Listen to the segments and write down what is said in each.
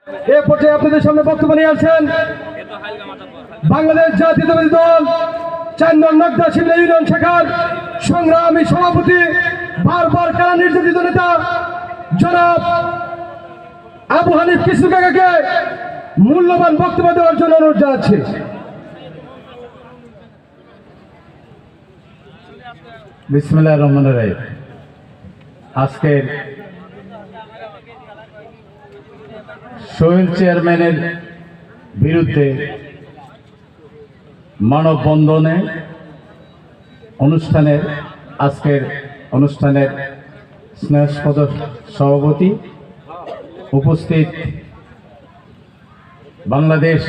এ পর্যায়ে আপনাদের সামনে বক্তব্য নিয়ে আসছেন বাংলাদেশ জাতীয়তাবাদী দল ৪ নং নগদা শিমলা ইউনিয়ন শাখার সংগ্রামী সভাপতি, বারবার কারা নির্যাতিত নেতা জনাব আবু হানিফ কিশোর কাকাকে মূল্যবান বক্তব্য দেওয়ার জন্য অনুরোধ জানাচ্ছি। বিসমিল্লাহির রহমানির রহিম। আজকের সোহেল চেয়ারম্যানের বিরুদ্ধে মানববন্ধনে আজকের অনুষ্ঠানের স্নেহস্পদ সভাপতি, উপস্থিত বাংলাদেশ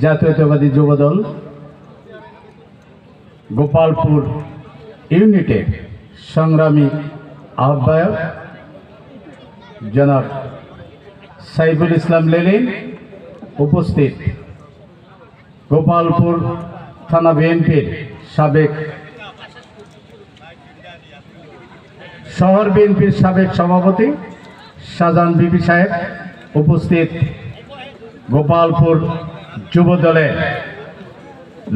জাতীয়তাবাদী যুবদল গোপালপুর ইউনিটের সংগ্রামী আহ্বায়ক জনাব সাইফুল ইসলাম লেলিন, উপস্থিত গোপালপুর থানা বিএনপির সাবেক শহর বিএনপির সাবেক সভাপতি শাহজাহান বিবি সাহেব, উপস্থিত গোপালপুর যুবদলের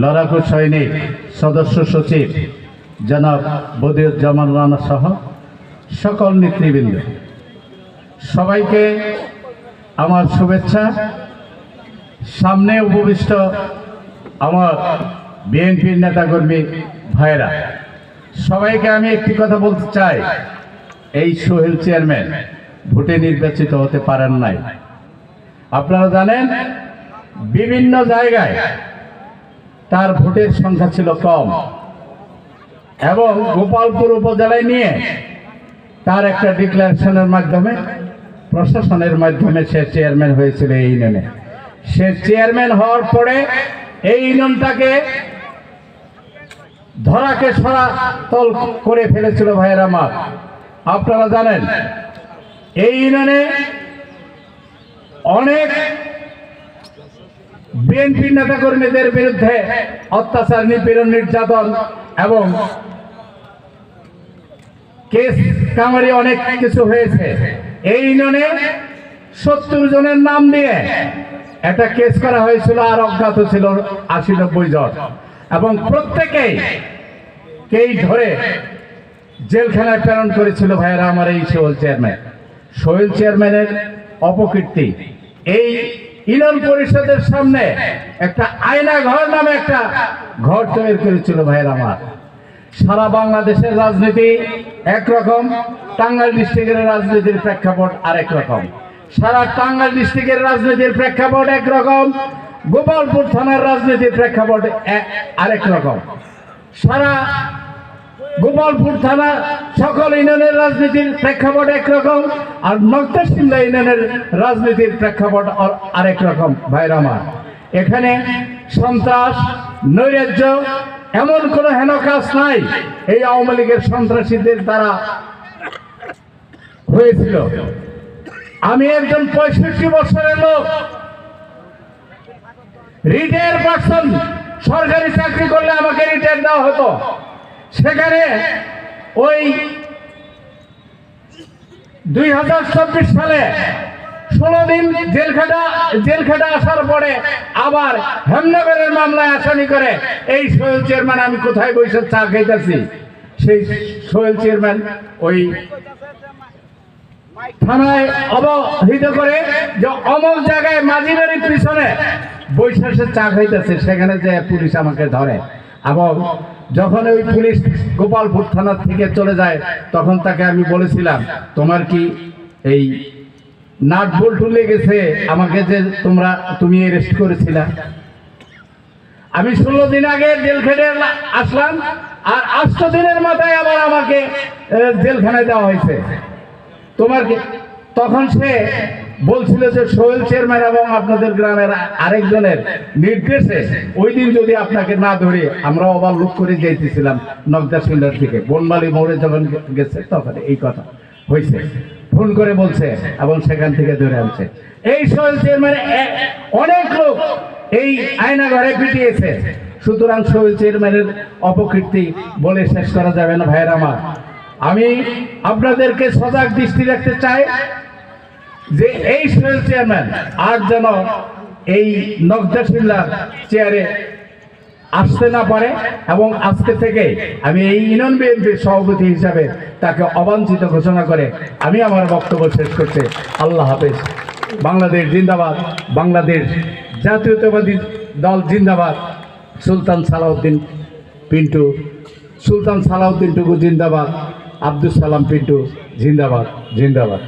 লড়াকু সৈনিক সদস্য সচিব জনাব বদিউজ্জামান রানা সহ সকল নেতৃবৃন্দ, সবাইকে আমার শুভেচ্ছা। সামনে উপবিষ্ট আমার বিএনপির নেতাকর্মী ভাইরা, সবাইকে আমি একটি কথা বলতে চাই, এই সোহেল চেয়ারম্যান ভোটে নির্বাচিত হতে পারেন নাই। আপনারা জানেন বিভিন্ন জায়গায় তার ভোটের সংখ্যা ছিল কম এবং গোপালপুর উপজেলায় নিয়ে তার একটা ডিক্লারেশনের মাধ্যমে প্রশাসনের মাধ্যমে সে চেয়ারম্যান হয়েছিল এই ইউনিয়নে। সে চেয়ারম্যান হওয়ার পরে এই ইউনিয়নটাকে ধরাকে সরাতল করে ফেলেছিল ভাইয়ের আমার। আপনারা জানেন এই ইউনিয়নে অনেক বিএনপি নেতাকর্মীদের বিরুদ্ধে অত্যাচার, নিপীড়ন, নির্যাতন এবং কেস কামারি অনেক কিছু হয়েছে। এই ইউনিয়নে 70 জনের নাম দিয়ে একটা কেস করা হয়েছিল, আর অজ্ঞাত ছিল 80-90 জন, এবং প্রত্যেকেই ধরে জেলখানায় প্রেরণ করেছিল ভাইয়েরা আমার। এই সোহেল চেয়ারম্যানের অপকীর্তি এই ইউনিয়ন পরিষদের সামনে একটা আয়না ঘর নামে একটা ঘর তৈরি করেছিল ভাইয়েরা আমার। সারা বাংলাদেশের রাজনীতি একরকম, টাঙ্গাইল ডিস্ট্রিক্টের রাজনীতির প্রেক্ষাপট আরেক রকম। সারা টাঙ্গাইল ডিস্ট্রিক্টের রাজনীতির প্রেক্ষাপট একরকম, গোপালপুর থানার রাজনীতির প্রেক্ষাপট আরেক রকম। সারা গোপালপুর থানা সকল ইউনিয়নের রাজনীতির প্রেক্ষাপট একরকম, আর নগদা শিমলা ইউনিয়নের রাজনীতির প্রেক্ষাপট আরেক রকম। ভাইরা আমার, এখানে সন্ত্রাস, নৈরাজ্য এমন কোনো হেন কাজ নাই এই আওয়ামী লীগের সন্ত্রাসীদের দ্বারা হয়েছিল। আমি একজন 65 বছরের লোক, রিটায়ার পারসন, সরকারি চাকরি করলে আমাকে রিটায়ার দেওয়া হতো। সেখানে ওই 2024 সালে 16 দিন জেল খাটা আসার পরে আবার হেমনগরের মামলায় আসামি করে এই সোহেল চেয়ারম্যান আমি কোথায় বসে চা খাইতেছি, সেই সোহেল চেয়ারম্যান ওই থানায় অবহিত করে যে অমক জায়গায় মাঝিবাড়ির পিছনে বৈশাখে চা খাইতেছে। সেখানে যে পুলিশ আমাকে ধরে, এবং যখন ওই পুলিশ গোপালপুর থানা থেকে চলে যায় তখন তাকে আমি বলেছিলাম, তোমার কি এই নাট বল্টু লেগেছে আমাকে যে তুমি অ্যারেস্ট করেছিলা? আমি 16 দিন আগে জেল খেটে আসলাম, আর 8 দিনের মাথায় আবার আমাকে জেলখানায় দেওয়া হয়েছে। তোমার কি? তখন সে বলছিল যে সোহেল চেয়ারম্যান এবং আপনাদের গ্রামের আরেকজনের নির্দেশে ওই দিন যদি আপনাকে না ধরে আমরা ওভারলুক করে যাইতেছিলাম নগদা শিমলার থেকে, বনমালী মোড়ে যখন গেছে তখন এই কথা হয়েছে, ফোন করে বলছে এবং সেখান থেকে ধরে আনছে। এই সোহেল চেয়ারম্যান অনেক লোক এই আয়না ঘরে পিটিয়েছে। সুতরাং সোহেল চেয়ারম্যানের অপকীর্তি বলে শেষ করা যাবে না ভাইয়ের আমার। আমি আপনাদেরকে সজাগ দৃষ্টি রাখতে চাই। যে এই সেল চেয়ারম্যান আর যেন এই নগদাশিল্লার চেয়ারে আসতে না পারে, এবং আজকে থেকে আমি এই ইউনিয়ন বিএনপির সভাপতি হিসাবে তাকে অবাঞ্ছিত ঘোষণা করে আমি আমার বক্তব্য শেষ করছি। আল্লাহ হাফেজ। বাংলাদেশ জিন্দাবাদ, বাংলাদেশ জাতীয়তাবাদী দল জিন্দাবাদ, সুলতান সালাউদ্দিন পিন্টু, সুলতান সালাউদ্দিন টুকু জিন্দাবাদ, আব্দুল সালাম পিন্টু জিন্দাবাদ, জিন্দাবাদ।